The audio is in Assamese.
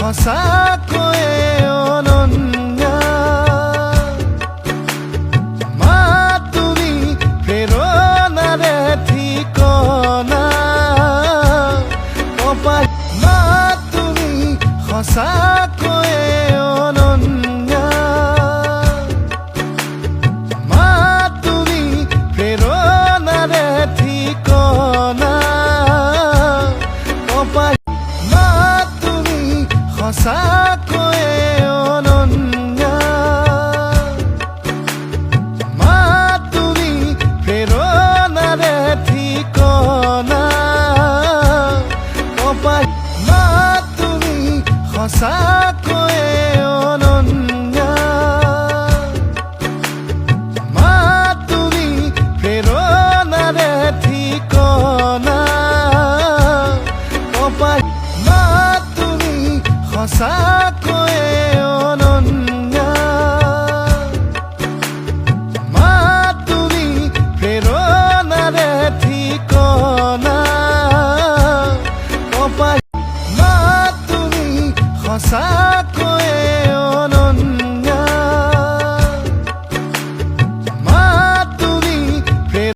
সঁচাকৈয়ে অনন্যা মা তুমি প্ৰেৰণাৰে ঠিকনা মা তুমি সঁচাকৈয়ে অনন্যা মা তুমি প্ৰেৰণাৰে ঠিকনা মা তুমি সঁচাকৈয়ে অনন্যা মা তুমি প্ৰেৰণাৰে ঠিকনা মা তুমি সঁচাকৈয়ে অনন্যা মা তুমি প্ৰেৰণাৰে ঠিকনা মা তুমি সঁচাকৈয়ে অনন্যা মা তুমি প্ৰেৰণাৰে ঠিকনা মা তুমি সঁচা